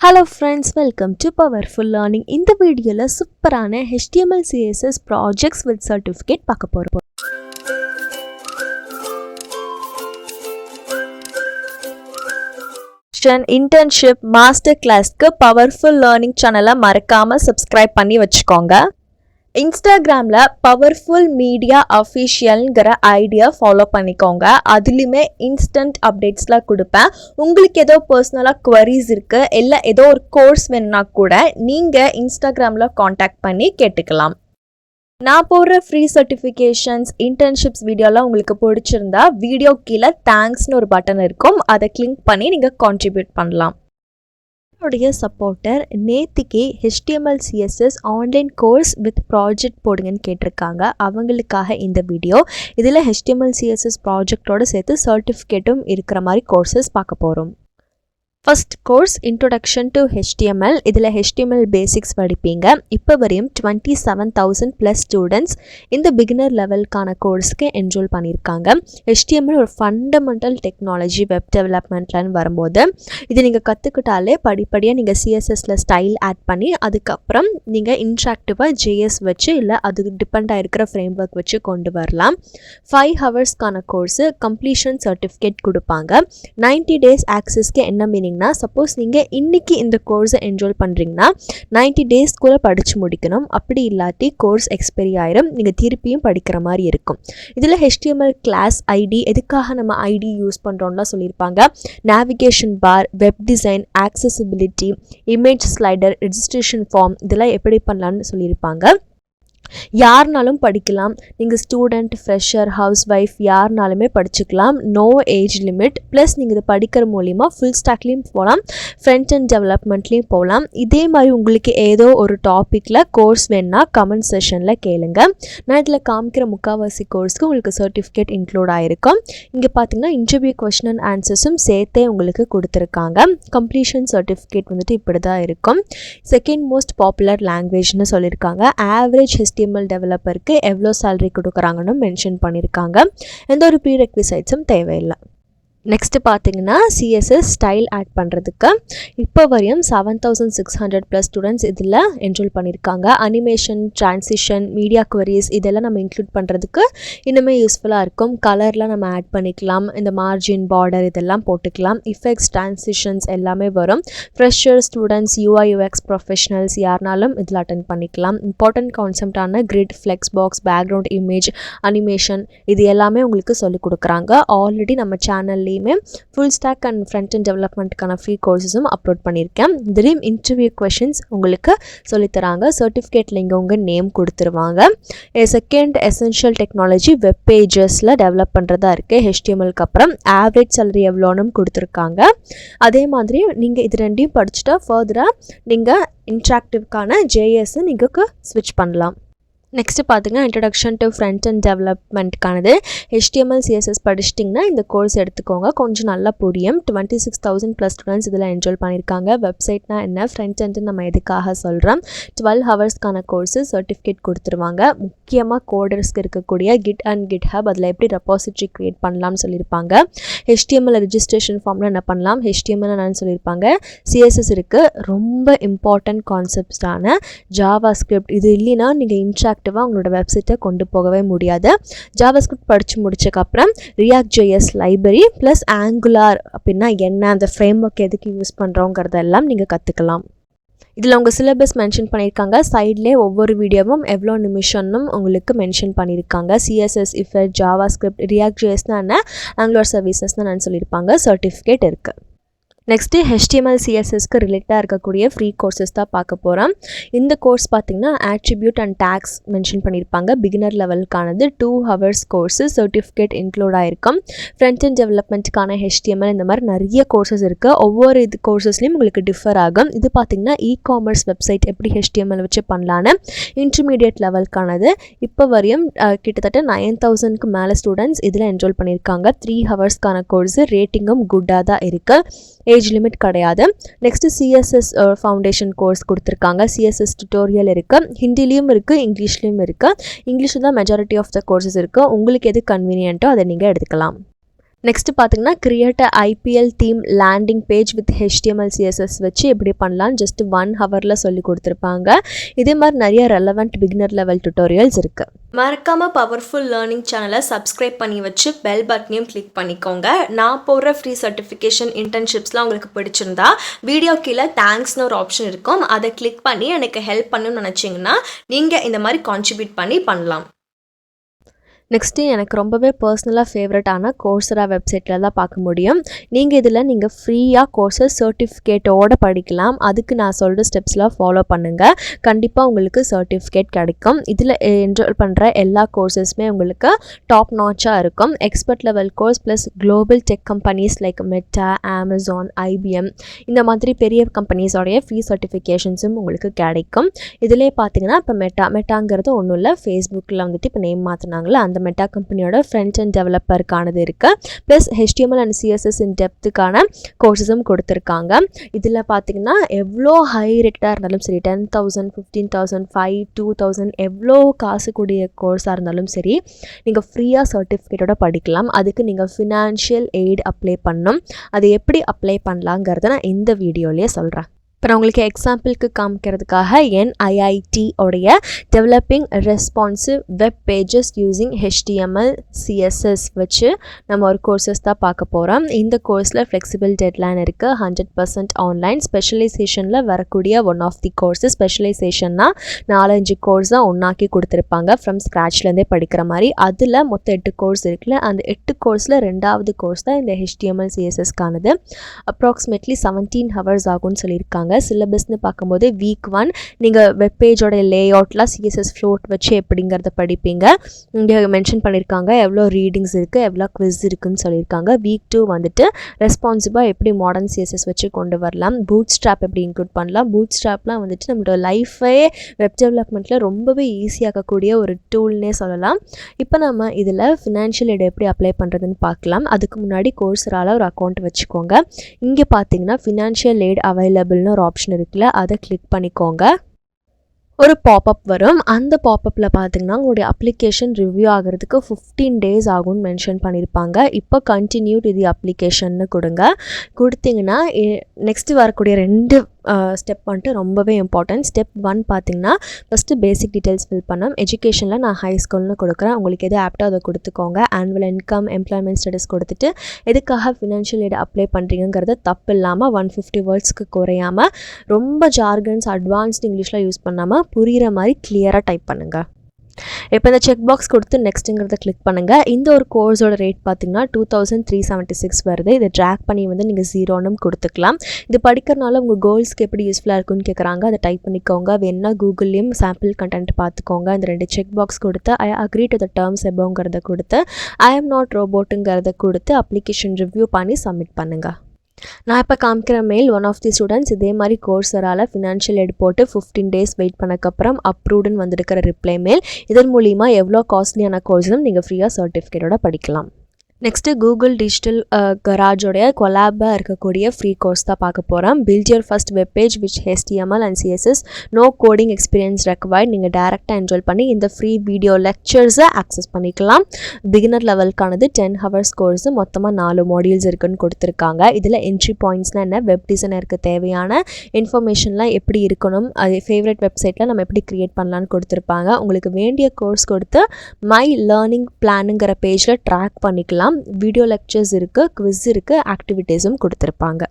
Hello friends, welcome to Powerful Learning. இந்த வீடியோல சூப்பரான HTML CSS projects with certificate பார்க்க போறோம். internship master classக்கு Powerful Learning channel மறக்காம subscribe பண்ணி வச்சுக்கோங்க. இன்ஸ்டாகிராமில் பவர்ஃபுல் மீடியா அஃபிஷியல்ங்கிற ஐடியா ஃபாலோ பண்ணிக்கோங்க. அதுலேயுமே இன்ஸ்டன்ட் அப்டேட்ஸ்லாம் கொடுப்பேன். உங்களுக்கு ஏதோ பர்சனலாக குவரிஸ் இருக்குது இல்லை ஏதோ ஒரு கோர்ஸ் வேணுன்னா கூட நீங்கள் இன்ஸ்டாகிராமில் காண்டாக்ட் பண்ணி கேட்டுக்கலாம். நான் போடுற ஃப்ரீ சர்டிஃபிகேஷன்ஸ் இன்டர்ன்ஷிப்ஸ் வீடியோலாம் உங்களுக்கு பிடிச்சிருந்தா வீடியோ கீழே தேங்க்ஸ்னு ஒரு பட்டன் இருக்கும். அதை கிளிக் பண்ணி நீங்கள் கான்ட்ரிபியூட் பண்ணலாம். என்னுடைய சப்போர்ட்டர் நேத்திக்கு HTML CSS online course with project போடுங்கன்னு கேட்டிருக்காங்க. அவங்களுக்காக இந்த வீடியோ. இதில் HTML CSS ப்ராஜெக்டோடு சேர்த்து சர்டிஃபிகேட்டும் இருக்கிற மாதிரி கோர்சஸ் பார்க்க போகிறோம். First course introduction to HTML. இதில் HTML பேசிக்ஸ் படிப்பீங்க. இப்போ வரையும் 27,000+ ஸ்டூடெண்ட்ஸ் இந்த பிகினர் லெவலுக்கான கோர்ஸ்க்கு என்ரோல் பண்ணியிருக்காங்க. HTML ஒரு ஃபண்டமெண்டல் டெக்னாலஜி வெப் டெவலப்மெண்ட்லன்னு வரும்போது இது நீங்கள் கற்றுக்கிட்டாலே படிப்படியாக நீங்கள் CSSல ஸ்டைல் ஆட் பண்ணி அதுக்கப்புறம் நீங்கள் இன்ட்ராக்டிவாக JS வச்சு இல்லை அதுக்கு டிபெண்டாக இருக்கிற ஃப்ரேம் ஒர்க் வச்சு கொண்டு வரலாம். 5 ஹவர்ஸ்க்கான கோர்ஸு கம்ப்ளீஷன் சர்டிஃபிகேட் கொடுப்பாங்க. 90 days ஆக்சஸ்க்கு என்ன மீனிங்? சப்போஸ் நீங்கள் இன்னைக்கு இந்த கோர்ஸை என்ரோல் பண்ணுறீங்கன்னா 90 டேஸ்க்குள்ளே படித்து முடிக்கணும். அப்படி இல்லாட்டி கோர்ஸ் எக்ஸ்பைரி ஆயிரும். நீங்கள் திருப்பியும் படிக்கிற மாதிரி இருக்கும். இதில் HTML கிளாஸ் ஐடி எதுக்காக நம்ம ஐடி யூஸ் பண்ணுறோம்லாம் சொல்லியிருப்பாங்க. Navigation bar, web design, accessibility, image slider, registration form இதெல்லாம் எப்படி பண்ணலான்னு சொல்லியிருப்பாங்க. யாருனாலும் படிக்கலாம். நீங்கள் ஸ்டூடெண்ட், ஃப்ரெஷர், ஹவுஸ் ஒய்ஃப் யாருனாலுமே படிச்சுக்கலாம். No age limit. ப்ளஸ் நீங்கள் இதை படிக்கிற மூலிமா ஃபுல் ஸ்டாக்லேயும் போகலாம், ஃப்ரண்ட் அண்ட் டெவலப்மெண்ட்லேயும் போகலாம். இதே மாதிரி உங்களுக்கு ஏதோ ஒரு டாப்பிக்கில் கோர்ஸ் வேணுன்னா கமெண்ட் செஷனில் கேளுங்க. நான் இதில் காமிக்கிற முக்கால்வாசி கோர்ஸ்க்கு உங்களுக்கு சர்டிஃபிகேட் இன்க்ளூட் ஆகிருக்கும். இங்கே பார்த்தீங்கன்னா இன்டர்வியூ கொஸ்டின் அண்ட் ஆன்சர்ஸும் சேர்த்தே உங்களுக்கு கொடுத்துருக்காங்க. கம்ப்ளீஷன் சர்டிஃபிகேட் வந்துட்டு இப்படி தான் இருக்கும். செகண்ட் மோஸ்ட் பாப்புலர் லாங்குவேஜ்னு சொல்லியிருக்காங்க. ஆவரேஜ் HTML டெவலப்பருக்கு எவ்வளோ சேலரி கொடுக்குறாங்கன்னு மென்ஷன் பண்ணியிருக்காங்க. எந்த ஒரு ப்ரீ ரெக்விசைட்ஸும் தேவையில்லை. நெக்ஸ்ட்டு பார்த்தீங்கன்னா CSS ஸ்டைல் ஆட் பண்ணுறதுக்கு இப்போ வரையும் 7,600+ ஸ்டூடெண்ட்ஸ் இதில் என்ரோல் பண்ணியிருக்காங்க. அனிமேஷன், ட்ரான்சிஷன், மீடியா குவரிஸ் இதெல்லாம் நம்ம இன்க்ளூட் பண்ணுறதுக்கு இன்னுமே யூஸ்ஃபுல்லாக இருக்கும். கலர்லாம் நம்ம ஆட் பண்ணிக்கலாம். இந்த மார்ஜின், பார்டர் இதெல்லாம் போட்டுக்கலாம். இஃபெக்ட்ஸ், ட்ரான்சிஷன்ஸ் எல்லாமே வரும். Fresher students, UI UX professionals யாருனாலும் இதில் அட்டென்ட் பண்ணிக்கலாம். இம்பார்ட்டன்ட் கான்செப்டான grid, flex box, background image, animation இது எல்லாமே உங்களுக்கு சொல்லிக் கொடுக்குறாங்க. ஆல்ரெடி நம்ம சேனல்ல full stack and front and டெவலப்மெண்ட்டுக்கான ஃப்ரீ கோர்ஸஸும் அப்லோட் பண்ணியிருக்கேன். இதுலேயும் இன்டர்வியூ கொஷின்ஸ் உங்களுக்கு சொல்லித்தராங்க. சர்டிஃபிகேட்டில் இங்கே உங்கள் நேம் கொடுத்துருவாங்க. செகண்ட் எசென்ஷியல் டெக்னாலஜி வெப் பேஜஸில் டெவலப் பண்ணுறதா இருக்குது. HTMLக்கு அப்புறம் ஆவரேஜ் சேலரி எவ்வளோன்னு கொடுத்துருக்காங்க. அதே மாதிரி நீங்கள் இது ரெண்டையும் படிச்சுட்டா ஃபர்தராக நீங்கள் இன்ட்ராக்டிவ்க்கான JS நீங்கள் ஸ்விட்ச் பண்ணலாம். நெக்ஸ்ட்டு பார்த்தீங்கன்னா இன்ட்ரடக்ஷன் டு ஃப்ரண்ட் அண்ட் டெவலப்மெண்ட்கானது. HTML CSS படிச்சிட்டிங்கன்னா இந்த கோர்ஸ் எடுத்துக்கோங்க. கொஞ்சம் நல்லா புரியும். 26,000+ ஸ்டூடெண்ட்ஸ் இதில் என்ரோல் பண்ணியிருக்காங்க. வெப்சைட்னா என்ன, ஃப்ரண்ட் அண்ட் நம்ம எதுக்காக சொல்கிறோம். 12 ஹவர்ஸ்க்கான கோர்ஸு சர்டிஃபிகேட் கொடுத்துருவாங்க. முக்கியமாக கோடர்ஸ்க்கு இருக்கக்கூடிய கிட் அண்ட் GitHub அதில் எப்படி ரெபாசிட்ரி க்ரியேட் பண்ணலாம்னு சொல்லியிருப்பாங்க. HTML ரெஜிஸ்ட்ரேஷன் ஃபார்மில் என்ன பண்ணலாம், HTML என்னன்னு சொல்லியிருப்பாங்க. CSS இருக்குது. ரொம்ப இம்பார்ட்டன்ட் கான்செப்ட்ஸான ஜாவாஸ்கிரிப்ட் இது இல்லைன்னா நீங்கள் உங்களோட வெப்சைட்டை கொண்டு போகவே முடியாது. ஜாவாஸ்கிரிப்ட் படித்து முடிச்சக்கப்புறம் React JS library plus Angular அப்படின்னா என்ன, அந்த ஃப்ரேம் ஒர்க் எதுக்கு யூஸ் பண்ணுறோங்கிறதெல்லாம் நீங்கள் கற்றுக்கலாம். இதில் உங்கள் சிலபஸ் மென்ஷன் பண்ணியிருக்காங்க. சைட்லேயே ஒவ்வொரு வீடியோவும் எவ்வளோ நிமிஷம்னு உங்களுக்கு மென்ஷன் பண்ணியிருக்காங்க. CSS, இஃபெக்ட், ஜாவாஸ்கிரிப்ட், ரியாக்ட் JSனா என்ன, ஆங்குலார் சர்வீசஸ்னு நான் சொல்லியிருப்பாங்க. சர்டிஃபிகேட் இருக்குது. நெக்ஸ்ட்டு HTML CSSக்கு ரிலேட்டாக இருக்கக்கூடிய ஃப்ரீ கோர்சஸ் தான் பார்க்க போகிறோம். இந்த கோர்ஸ் பார்த்திங்கன்னா ஆட்ரிபியூட் அண்ட் டேக்ஸ் மென்ஷன் பண்ணியிருப்பாங்க. பிகினர் லெவலுக்கானது 2 ஹவர்ஸ் கோர்ஸு சர்டிஃபிகேட் இன்க்ளூட் ஆகிருக்கும். ஃப்ரண்ட் அண்ட் டெவலப்மெண்ட்டுக்கான HTML இந்த மாதிரி நிறைய கோர்சஸ் இருக்குது. ஒவ்வொரு இது கோர்சஸ்லேயும் உங்களுக்கு டிஃபர் ஆகும். இது பார்த்திங்கன்னா இ-காமர்ஸ் வெப்சைட் எப்படி HTML வச்சு பண்ணலான்னு இன்டர்மீடியட் லெவலுக்கானது. இப்போ வரையும் கிட்டத்தட்ட 9,000க்கு மேலே ஸ்டூடெண்ட்ஸ் இதில் என்ரோல் பண்ணியிருக்காங்க. 3 ஹவர்ஸ்க்கான கோர்ஸு. ரேட்டிங்கும் குட்டாக தான் இருக்குது. ஏஜ் லிமிட் கிடையாது. நெக்ஸ்ட்டு CSS ஃபவுண்டேஷன் கோர்ஸ் கொடுத்துருக்காங்க. CSS டியூட்டோரியல் இருக்குது. ஹிந்திலையும் இருக்குது, இங்கிலீஷ்லேயும் இருக்குது. இங்கிலீஷில் தான் மெஜாரிட்டி ஆஃப் த கோர்சஸ் இருக்குது. உங்களுக்கு எது கன்வீனியன்ட்டோ அதை நீங்கள் எடுத்துக்கலாம். நெக்ஸ்ட்டு பார்த்தீங்கன்னா create IPL theme landing page with HTML CSS வச்சு எப்படி பண்ணலாம் ஜஸ்ட் 1 ஹவரில் சொல்லி கொடுத்துருப்பாங்க. இதே மாதிரி நிறைய ரெலவெண்ட் பிகினர் லெவல் டுட்டோரியல்ஸ் இருக்குது. மறக்காமல் பவர்ஃபுல் லேர்னிங் சேனலை சப்ஸ்கிரைப் பண்ணி வச்சு பெல் பட்டனையும் கிளிக் பண்ணிக்கோங்க. நான் போடுற ஃப்ரீ சர்டிஃபிகேஷன் இன்டர்ன்ஷிப்ஸ்லாம் உங்களுக்கு பிடிச்சிருந்தா வீடியோ கீழே தேங்க்ஸ்னு ஒரு ஆப்ஷன் இருக்கும். அதை கிளிக் பண்ணி எனக்கு ஹெல்ப் பண்ணணும்னு நினச்சிங்கன்னா நீங்கள் இந்த மாதிரி கான்ட்ரிபியூட் பண்ணலாம். நெக்ஸ்ட்டு எனக்கு ரொம்பவே பர்சனலாக ஃபேவரட்டான கோர்சரா வெப்சைட்டில் தான் பார்க்க முடியும். நீங்கள் ஃப்ரீயாக கோர்சஸ் சர்டிஃபிகேட்டோடு படிக்கலாம். அதுக்கு நான் சொல்கிற ஸ்டெப்ஸ்லாம் ஃபாலோ பண்ணுங்கள். கண்டிப்பாக உங்களுக்கு சர்டிஃபிகேட் கிடைக்கும். இதில் என்ரோல் பண்ணுற எல்லா கோர்சஸுமே உங்களுக்கு டாப் நாச்சாக இருக்கும். Expert level course plus global tech companies like meta, Amazon, IBM இந்த மாதிரி பெரிய கம்பெனிஸோடைய ஃப்ரீ சர்டிஃபிகேஷன்ஸும் உங்களுக்கு கிடைக்கும். இதிலே பார்த்தீங்கன்னா இப்போ மெட்டாங்கிறது ஒன்றும் இல்லை, ஃபேஸ்புக்கில் வந்துட்டு இப்போ நேம் மாற்றினாங்களே அந்த மெட்டா கம்பெனியோட ஃப்ரண்ட் அண்ட் டெவலப்பருக்கானது இருக்குது. ப்ளஸ் HTML அண்ட் CSS இன் டெப்த்துக்கான கோர்ஸஸும் கொடுத்துருக்காங்க. இதில் பார்த்தீங்கன்னா எவ்வளோ ஹை ரேட்டாக இருந்தாலும் சரி 10,000, 15,000, 5,000, 2,000 எவ்வளோ காசு கூடிய கோர்ஸாக இருந்தாலும் சரி நீங்கள் ஃப்ரீயாக சர்டிஃபிகேட்டோட படிக்கலாம். அதுக்கு நீங்கள் ஃபினான்ஷியல் எய்ட் அப்ளை பண்ணணும். அது எப்படி அப்ளை பண்ணலாங்கிறத நான் இந்த வீடியோலேயே சொல்கிறேன். இப்போ நான் உங்களுக்கு எக்ஸாம்பிளுக்கு காமிக்கிறதுக்காக NIIT உடைய developing responsive web pages using HTML CSS வச்சு நம்ம ஒரு கோர்சஸ் தான் பார்க்க போகிறோம். இந்த கோர்ஸில் ஃப்ளெக்சிபிள் டெட்லைன் இருக்குது. 100% ஆன்லைன். ஸ்பெஷலைசேஷனில் வரக்கூடிய ஒன் ஆஃப் தி கோர்ஸஸ். ஸ்பெஷலைசேஷன்னா 4-5 கோர்ஸ் தான் ஒன்றாக்கி கொடுத்துருப்பாங்க ஃப்ரம் ஸ்க்ராட்ச்லேருந்தே படிக்கிற மாதிரி. அதில் மொத்தம் 8 கோர்ஸ் இருக்குல்ல, அந்த 8 கோர்ஸில் 2வது கோர்ஸ் தான் இந்த HTML CSSக்கானது. அப்ராக்சிமேட்லி 17 ஹவர்ஸ் ஆகும்னு சொல்லியிருக்காங்க. சிலபஸ்னு பார்க்கும்போது வீக் 1 நீங்கள் வெப்பேஜோட லேஅவுட்லாம் CSS ஃப்ளோட் வச்சு எப்படிங்கிறத படிப்பீங்க. இங்கே மென்ஷன் பண்ணியிருக்காங்க எவ்வளோ ரீடிங்ஸ் இருக்குது, எவ்வளோ குவிஸ் இருக்குதுன்னு சொல்லியிருக்காங்க. வீக் 2 வந்துட்டு ரெஸ்பான்சிவாக எப்படி மாடர்ன் CSS வச்சு கொண்டு வரலாம், பூட் ஸ்ட்ராப் எப்படி இன்க்ளூட் பண்ணலாம். பூட் ஸ்ட்ராப்லாம் வந்துட்டு நம்மளோட லைஃபே வெப் டெவலப்மெண்ட்டில் ரொம்பவே ஈஸியாகக்கூடிய ஒரு டூல்னே சொல்லலாம். இப்போ நம்ம இதில் ஃபினான்ஷியல் எய்ட் எப்படி அப்ளை பண்ணுறதுன்னு பார்க்கலாம். அதுக்கு முன்னாடி கோர்சரால ஒரு அக்கௌண்ட் வச்சுக்கோங்க. இங்கே பார்த்தீங்கன்னா ஃபினான்ஷியல் எய்ட் அவைலபிள்னு ஒரு ஆப்ஷன் இருக்குல்ல, அதை கிளிக் பண்ணிக்கோங்க. ஒரு பாப்அப் வரும். அந்த பாப்அப்பில் பார்த்தீங்கன்னா உங்களுடைய அப்ளிகேஷன் ரிவ்யூ ஆகிறதுக்கு 15 days ஆகும்னு மென்ஷன் பண்ணியிருப்பாங்க. இப்போ கண்டினியூ டு தி அப்ளிகேஷன்னு கொடுத்தீங்கன்னா நெக்ஸ்ட்டு வரக்கூடிய 2 ஸ்டெப் வந்துட்டு ரொம்பவே இம்பார்ட்டன்ட். ஸ்டெப் 1 பார்த்தீங்கன்னா ஃபஸ்ட்டு பேசிக் டீட்டெயில்ஸ் ஃபில் பண்ணோம். எஜுகேஷனில் நான் ஹை ஸ்கூல்னு கொடுக்குறேன். உங்களுக்கு எது ஆப்டோ அதை கொடுத்துக்கோங்க. ஆனுவல் இன்கம், எம்ப்ளாய்மெண்ட் ஸ்டேட்டஸ் கொடுத்துட்டு எதுக்காக ஃபினான்ஷியல் எய்ட் அப்ளை பண்ணுறீங்கிறத தப்பு இல்லாமல் 150 வேர்ட்ஸ்க்கு குறையாமல் ரொம்ப ஜார்கன்ஸ் அட்வான்ஸ்டு இங்கிலீஷில் யூஸ் பண்ணாமல் புரிகிற மாதிரி கிளியராக டைப் பண்ணுங்கள். இப்போ இந்த செக் பாக்ஸ் கொடுத்து நெக்ஸ்ட்டுங்கிறத கிளிக் பண்ணுங்கள். இந்த ஒரு கோர்ஸோட ரேட் பார்த்தீங்கன்னா 2376 வருது. இதை ட்ராக் பண்ணி நீங்கள் 0ன்னு கொடுத்துக்கலாம். இது படிக்கிறனால உங்கள் கோல்ஸ்க்கு எப்படி யூஸ்ஃபுல்லாக இருக்குன்னு கேட்குறாங்க. அதை டைப் பண்ணிக்கோங்க. வேணா கூகுள்லேயும் சாம்பிள் கண்டென்ட் பார்த்துக்கோங்க. இந்த 2 செக் பாக்ஸ் கொடுத்து I agree to the terms எபோங்கிறத கொடுத்து ஐ எம் நாட் ரோபோட்டுங்கிறத கொடுத்து அப்ளிகேஷன் ரிவ்யூ பண்ணி சப்மிட் பண்ணுங்கள். நான் இப்போ காமிக்கிற mail one of the students இதே மாதிரி கோர்ஸரால் ஃபினான்ஷியல் எய்ட் போட்டு 15 days வெயிட் பண்ணக்கப்புறம் அப்ரூவ்டுன்னு வந்திருக்கிற ரிப்ளை மெயில். இதன் மூலிமா எவ்வளோ காஸ்ட்லியான கோர்ஸும் நீங்கள் ஃப்ரீயாக சர்டிஃபிகேட்டோட படிக்கலாம். நெக்ஸ்ட்டு கூகுள் டிஜிட்டல் கராஜோடைய கொலாபாக இருக்கக்கூடிய ஃப்ரீ கோர்ஸ் தான் பார்க்க போகிறோம். Build your first web page which HTML and CSS no coding experience required. நீங்கள் டேரெக்டாக என்ரோல் பண்ணி இந்த ஃப்ரீ வீடியோ லெக்சர்ஸை ஆக்சஸ் பண்ணிக்கலாம். பிகினர் லெவலுக்கானது 10 hours கோர்ஸு. மொத்தமாக 4 மாடியூல்ஸ் இருக்குன்னு கொடுத்துருக்காங்க. இதில் என்ட்ரி பாயிண்ட்ஸ்னால் என்ன, வெப் டிசைனருக்கு தேவையான இன்ஃபர்மேஷன்லாம் எப்படி இருக்கணும், அது ஃபேவரட் வெப்சைட்டில் நம்ம எப்படி க்ரியேட் பண்ணலான்னு கொடுத்துருப்பாங்க. உங்களுக்கு வேண்டிய கோர்ஸ் கொடுத்து மை லேர்னிங் பிளானுங்கிற பேஜில் ட்ராக் பண்ணிக்கலாம். வீடியோ லெக்சர்ஸ் இருக்குது, குவிஸ் இருக்குது, ஆக்டிவிட்டீஸும் கொடுத்துருப்பாங்க.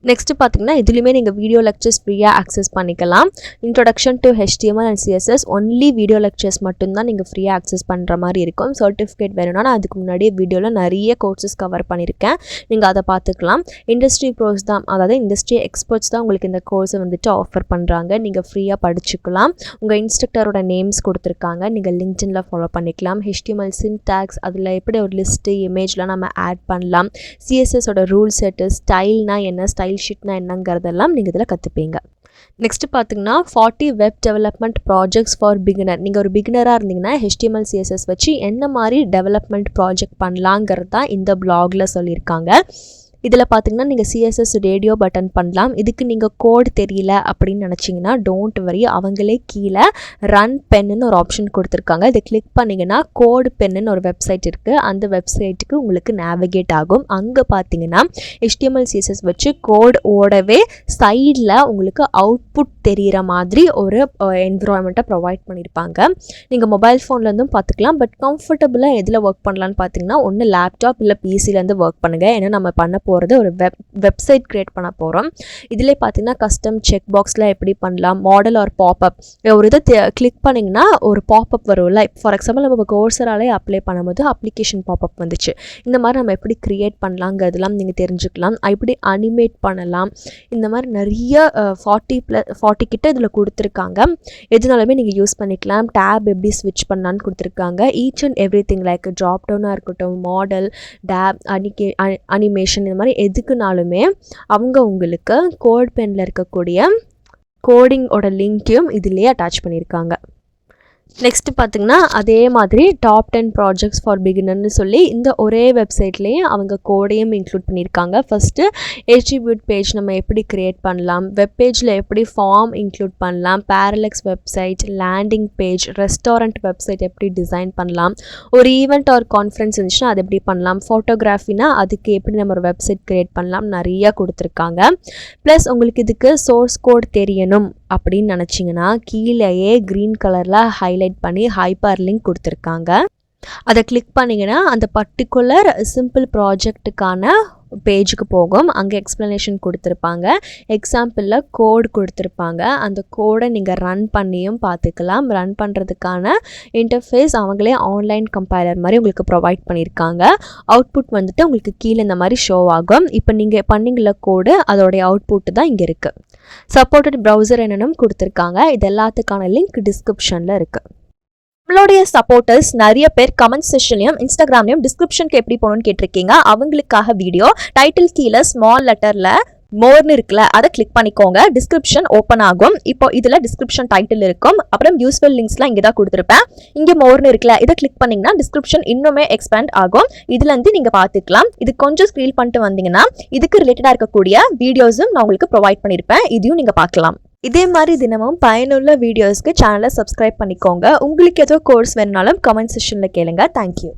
நெக்ஸ்ட்டு பார்த்தீங்கன்னா இதுலேயுமே நீங்கள் வீடியோ லெக்சர்ஸ் ஃப்ரீயாக ஆக்சஸ் பண்ணிக்கலாம். Introduction to HTML and CSS only video lectures மட்டும்தான் நீங்கள் ஃப்ரீயாக ஆக்சஸ் பண்ணுற மாதிரி இருக்கும். சர்டிஃபிகேட் வேணும்னா நான் அதுக்கு முன்னாடியே வீடியோவில் நிறைய கோர்சஸ் கவர் பண்ணியிருக்கேன், நீங்கள் அதை பார்த்துக்கலாம். இண்டஸ்ட்ரி ப்ரோஸ் தான், அதாவது இண்டஸ்ட்ரி எக்ஸ்பர்ட்ஸ் தான் உங்களுக்கு இந்த கோர்ஸை வந்துட்டு ஆஃபர் பண்ணுறாங்க. நீங்கள் ஃப்ரீயாக படிச்சுக்கலாம். உங்கள் இன்ஸ்ட்ரக்டரோட நேம்ஸ் கொடுத்துருக்காங்க, நீங்கள் லிங்க்டின்ல ஃபாலோ பண்ணிக்கலாம். HTML சின்டாக்ஸ், அதில் எப்படி ஒரு லிஸ்ட்டு இமேஜ்லாம் நம்ம ஆட் பண்ணலாம். CSSோட ரூல் செட்டு, ஸ்டைல்னா என்ன, ஸ்டைல் ஷீட்னா என்னங்கிறதெல்லாம் நீங்கள் இதில் கற்றுப்பீங்க. நெக்ஸ்ட் பார்த்தீங்கன்னா 40 web development projects for beginner. நீங்கள் ஒரு பிகினராக இருந்தீங்கன்னா HTML CSS வச்சு என்ன மாதிரி டெவலப்மெண்ட் ப்ராஜெக்ட் பண்ணலாங்கிறது தான் இந்த பிளாகில் சொல்லியிருக்காங்க. இதில் பார்த்தீங்கன்னா நீங்கள் சிஎஸ்எஸ் ரேடியோ பட்டன் பண்ணலாம். இதுக்கு நீங்கள் கோட் தெரியல அப்படின்னு நினச்சிங்கன்னா டோன்ட் வரி, அவங்களே கீழே ரன் பென்னு ஒரு ஆப்ஷன் கொடுத்துருக்காங்க. இதை கிளிக் பண்ணிங்கன்னா கோட் பென்னு ஒரு வெப்சைட் இருக்குது. அந்த வெப்சைட்டுக்கு உங்களுக்கு நேவிகேட் ஆகும். அங்கே பார்த்தீங்கன்னா HTML CSS வச்சு கோட் ஓடவே சைடில் உங்களுக்கு அவுட்புட் தெரிகிற மாதிரி ஒரு என்விரான்மெண்ட்டை ப்ரொவைட் பண்ணியிருப்பாங்க. நீங்கள் மொபைல் ஃபோன்லேருந்தும் பார்த்துக்கலாம். பட் கம்ஃபர்டபுளாக எதில் ஒர்க் பண்ணலான்னு பார்த்தீங்கன்னா ஒன்று லேப்டாப் இல்லை பிசிலேருந்து ஒர்க் பண்ணுங்கள். ஏன்னா நம்ம பண்ண போகிறது ஒரு வெப்சைட் க்ரியேட் பண்ண போகிறோம். இதிலே பார்த்தீங்கன்னா கஸ்டம் செக் பாக்ஸில் எப்படி பண்ணலாம், மாடல் ஆர் பாப்அப் ஒரு இதை கிளிக் பண்ணிங்கன்னா ஒரு பாப்அப் வரும்ல. ஃபார் எக்ஸாம்பிள் நம்ம கோர்சராலே அப்ளை பண்ணும்போது அப்ளிகேஷன் பாப்அப் வந்துச்சு. இந்த மாதிரி நம்ம எப்படி க்ரியேட் பண்ணலாங்கிறதுலாம் நீங்கள் தெரிஞ்சுக்கலாம். எப்படி அனிமேட் பண்ணலாம், இந்த மாதிரி நிறைய 40 கிட்ட இதில் கொடுத்துருக்காங்க. எதுனாலுமே நீங்கள் யூஸ் பண்ணிக்கலாம். டேப் எப்படி ஸ்விட்ச் பண்ணலான்னு கொடுத்துருக்காங்க. Each and every thing like drop டவுனாக இருக்கட்டும், மாடல், டேப், அனிமேஷன், இந்த மாதிரி எதுக்குனாலுமே அவங்க உங்களுக்கு கோட் பெனில் இருக்கக்கூடிய கோடிங்கோட லிங்க்கையும் இதிலே அட்டாச் பண்ணியிருக்காங்க. நெக்ஸ்ட்டு பார்த்திங்கன்னா அதே மாதிரி டாப் 10 ப்ராஜெக்ட்ஸ் ஃபார் பிகினர்னு சொல்லி இந்த ஒரே வெப்சைட்லேயே அவங்க கோடையும் இன்க்ளூட் பண்ணியிருக்காங்க. ஃபஸ்ட்டு HTML பேஜ் நம்ம எப்படி க்ரியேட் பண்ணலாம், வெப் பேஜில் எப்படி ஃபார்ம் இன்க்ளூட் பண்ணலாம், parallax website, landing page, restaurant website எப்படி டிசைன் பண்ணலாம், ஒரு ஈவெண்ட் ஆர் கான்ஃபரன்ஸ் இருந்துச்சுன்னா அது எப்படி பண்ணலாம், ஃபோட்டோகிராஃபினா அதுக்கு எப்படி நம்ம ஒரு வெப்சைட் க்ரியேட் பண்ணலாம், நிறையா கொடுத்துருக்காங்க. ப்ளஸ் உங்களுக்கு இதுக்கு சோர்ஸ் கோட் தெரியணும் அப்படின்னு நினச்சிங்கன்னா கீழேயே க்ரீன் கலரில் ஹைலைட் பண்ணி ஹைப்பர் லிங்க் கொடுத்துருக்காங்க. அதை கிளிக் பண்ணிங்கன்னா அந்த பர்டிகுலர் சிம்பிள் ப்ராஜெக்ட்டுக்கான பேஜுக்கு போகும். அங்கே எக்ஸ்ப்ளனேஷன் கொடுத்துருப்பாங்க, எக்ஸாம்பிளில் கோட் கொடுத்துருப்பாங்க. அந்த கோடை நீங்கள் ரன் பண்ணியும் பார்த்துக்கலாம். ரன் பண்ணுறதுக்கான இன்டர்ஃபேஸ் அவங்களே ஆன்லைன் கம்பைலர் மாதிரி உங்களுக்கு ப்ரொவைட் பண்ணியிருக்காங்க. அவுட்புட் வந்துட்டு உங்களுக்கு கீழே இந்த மாதிரி ஷோ ஆகும். இப்போ நீங்கள் பண்ணிங்கள கோடு அதோடைய அவுட்புட்டு தான் இங்கே இருக்குது. சப்போர்ட்டட் ப்ரௌசர் என்னன்னு கொடுத்துருக்காங்க. இது எல்லாத்துக்கான லிங்க் டிஸ்கிரிப்ஷனில் இருக்குது. நம்மளுடைய சப்போர்ட்டர்ஸ் நிறைய பேர் கமெண்ட் செஷன்லையும் இன்ஸ்டாகிராம்லையும் டிஸ்கிரிப்ஷனுக்கு எப்படி போகணும்னு கேட்டிருக்கீங்க. அவங்களுக்காக வீடியோ டைட்டில் கீழே ஸ்மால் லெட்டரில் மோர்னு இருக்குல்ல, அதை கிளிக் பண்ணிக்கோங்க. டிஸ்கிரிப்ஷன் ஓப்பன் ஆகும். இப்போ இதில் டிஸ்கிரிப்ஷன் டைட்டில் இருக்கும். அப்புறம் யூஸ்ஃபுல் லிங்க்ஸ்லாம் இங்கே தான் கொடுத்துருப்பேன். இங்கே மோர்னு இருக்குல்ல, இதை கிளிக் பண்ணிங்கன்னா டிஸ்கிரிப்ஷன் இன்னுமே எக்ஸ்பேண்ட் ஆகும். இதுலேருந்து நீங்கள் பார்த்துக்கலாம். இது கொஞ்சம் ஸ்க்ரீல் பண்ணிட்டு வந்தீங்கன்னா இதுக்கு ரிலேட்டடாக இருக்கக்கூடிய வீடியோஸும் நான் உங்களுக்கு ப்ரொவைட் பண்ணியிருப்பேன். இதையும் நீங்கள் பார்க்கலாம். இதே மாதிரி தினமும் பயனுள்ள வீடியோஸ்க்கு சேனலை சப்ஸ்கிரைப் பண்ணிக்கோங்க. உங்களுக்கு ஏதோ கோர்ஸ் வேணுனாலும் கமெண்ட் செஷனில் கேளுங்க. தேங்க்யூ.